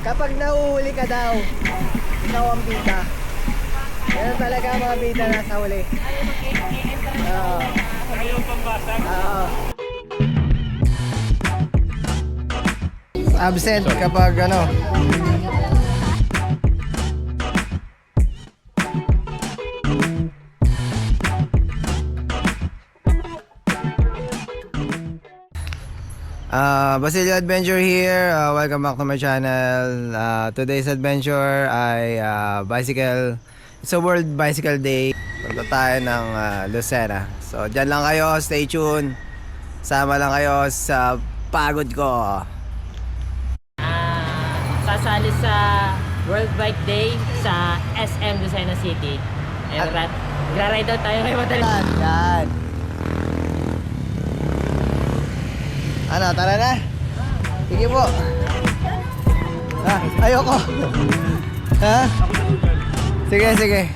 Kapag nahuhuli ka daw, ikaw ang bida. Yan talaga ang mga bida nasa huli. Oo. Ayaw pambasag. Oo. Absent kapag ano. Basilio Adventure here. Welcome back to my channel. Today's adventure ay bicycle. It's a World Bicycle Day. Punta tayo ng Lucena. So dyan lang kayo, stay tuned. Sama lang kayo sa pagod ko. Sasali sa World Bike Day sa SM Lucena City. And gra-ride out tayo ngayon madali. Yan. Ano, tara na? Sige po. Ayoko. Ha? Sige, sige.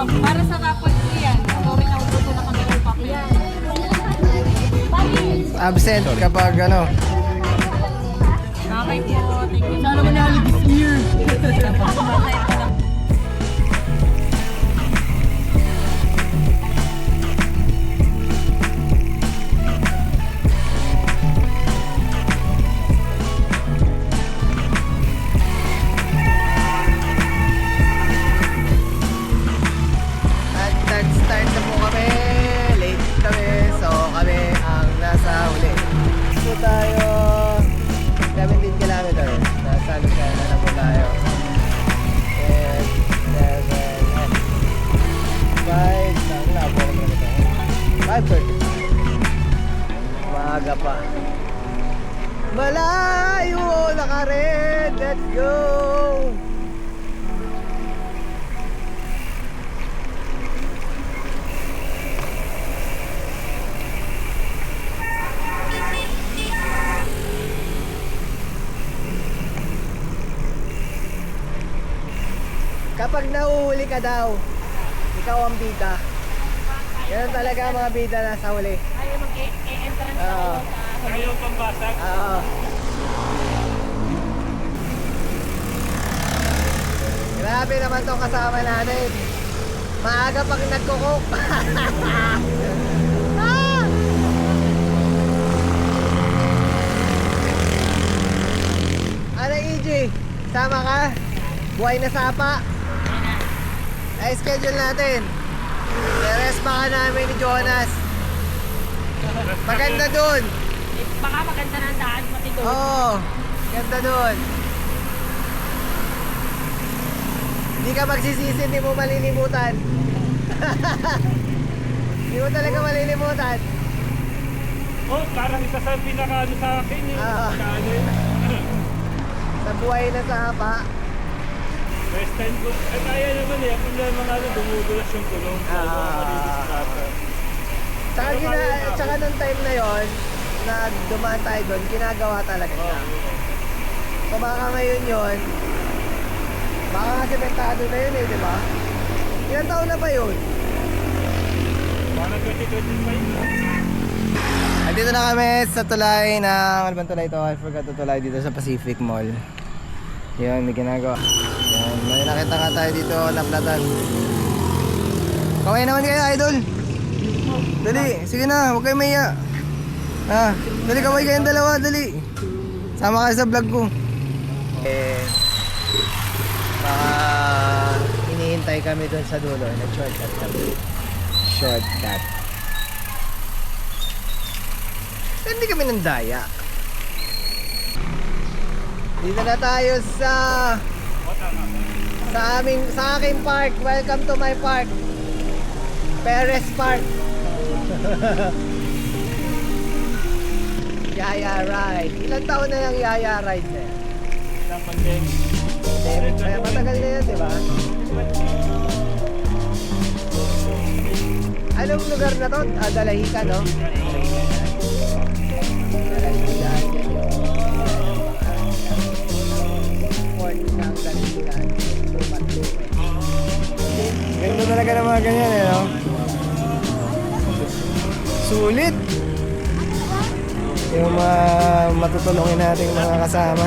Para sa kapwa ko yan. Sorry na ubuto na kami ng pakyan. Absent kapag ano. Okay po. Thank you. Sana manali this year. At nag-start na po kami. Late kami. So kami ang nasa huli. So tayo 17 kilometers. Nasa Lucena na po tayo. And 7 5 saan na po kami na tayo? 5:30. Maaga pa. Malayo naka-red. Let's go! Kapag nahuhuli ka daw, ikaw ang bida. Yan talaga ang mga bida nasa huli. Ayaw mag-e-entrance Oo. Ayaw pambasag. Oo. Grabe naman tong kasama natin. Maaga pag nagkukok. Ah! Ano EJ? Sama ka? Buhay na sapa? Ay, schedule natin. I-rest baka namin ni Jonas. Maganda dun. Baka maganda na ang daan pati doon. Oo, ganda dun. Hindi ka magsisisi, hindi mo malilimutan. Hindi mo talaga malilimutan. Oh, parang isa sa pinakaano sa akin eh. Kanin. Sa buhay na sapa. First time ko. Ay, kaya naman eh. Kung na mga ano, dumudulas yung kulong. Tsaka nung time na yon na dumaan tayo doon, ginagawa talaga siya. So baka ngayon yon, baka nga sementado na yun eh, di ba? Ilang taon na ba yun? Parang 2025. Andito na kami sa tulay ng, ano bang tulay ito? I forgot the tulay dito sa Pacific Mall. Yun, may ginagawa. Yan, may nakita nga tayo dito, naplatan. Kaway naman kayo, idol. Dali, sige na, huwag kayo maya. Dali, kaway kayong dalawa, dali. Sama kayo sa vlog ko. Baka hinihintay kami doon sa dulo. Nag-shortcut kami. Shortcut. Hindi kami ng daya. Dito na tayo sa aking park. Welcome to my park. Perez Park. Yaya Ride. Ilang taon na yung Yaya Ride na yan? Isang pandemic. Kaya matagal na yan, di ba? Anong lugar na to? Dalahica, no? Dalahica. Port ng Dalahica. Ganda talaga ng mga ganyan, eh, no? Sulit! Yung matutulungin nating mga kasama.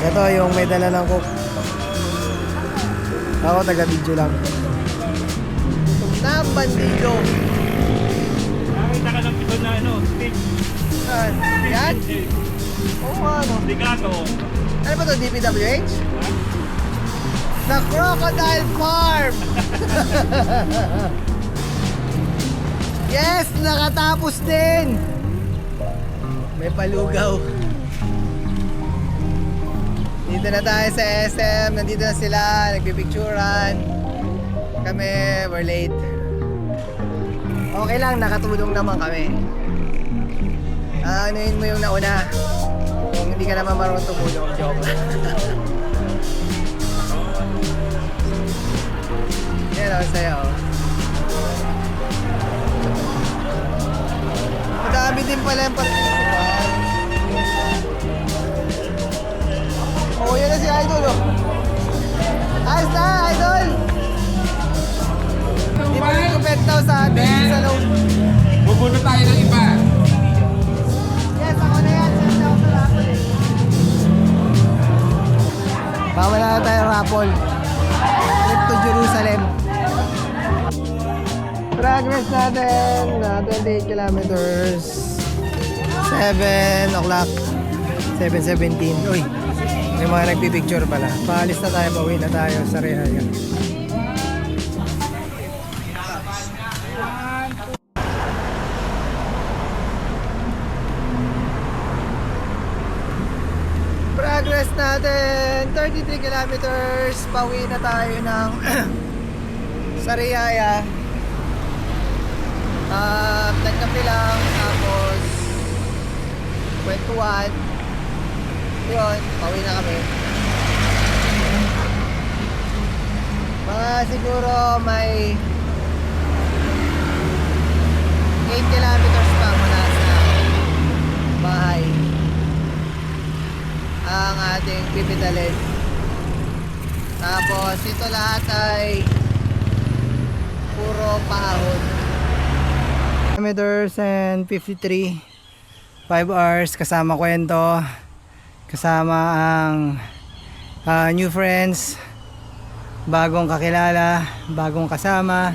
Ito yung may dala ng cook. Ako taga-video lang. Tumnang bandido. Nakita ka ng pito na stick. Yan? Oo, ano? Sticato. Ano ba ito? DPWH? The Crocodile Farm! Yes! Nakatapos din! May palugaw. Dito na tayo sa SM. Nandito na sila. Nagpipicturan. Kami, we're late. Okay lang, nakatulong naman kami. Anuin mo yung nauna. Kung hindi ka naman marunong tumulong, joke. Yan ako sa'yo. Madami din pala yung participant. Oh, yan na si Idol, oh. Ayos na, Idol! Di ba yung kupet daw sa atin sa loob? Bubuno tayo ng iba. Yes, ako na yan. Send ako sa raffle, eh. Pawala na tayo raffle. Trip to Jerusalem. Progress natin, 28 kilometers. 7 o'clock. 7:17. Uy, may mga nagpipicture pala. Paalis na tayo, pauwi na tayo sa Rehaya. Progress natin, 33 kilometers. Pauwi na tayo ng sa Rehaya. Nagkape lang, tapos kwentuhan. Yun, pauwi na kami. Mga siguro may 8 kilometers pa mula sa bahay ang ating pipidalin. Tapos ito lahat ay puro paahon. Kilometers and 53, 5 hours kasama kwento, kasama ang new friends, bagong kakilala, bagong kasama,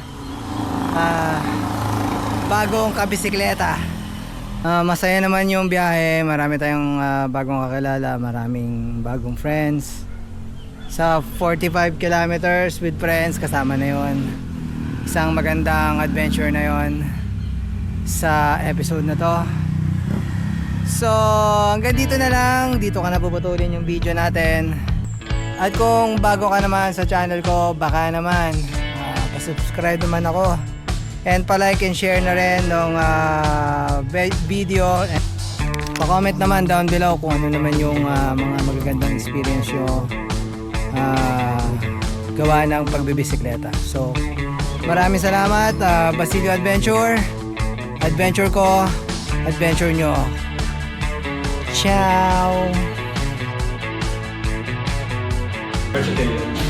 bagong kabisikleta. Masaya naman yung biyahe, marami tayong bagong kakilala, maraming bagong friends. Sa 45 kilometers with friends, kasama na yon. Isang magandang adventure na yon sa episode na to. So hanggang dito na lang. Dito ka na puputulin yung video natin. At kung bago ka naman sa channel ko, baka naman pa-subscribe naman ako, and pa-like and share na rin ng video. Pa-comment naman down below kung ano naman yung mga magagandang experience nyo gawa ng pagbibisikleta. So maraming salamat. Basilio Adventure. Adventure ko, adventure nyo. Ciao! Versatile.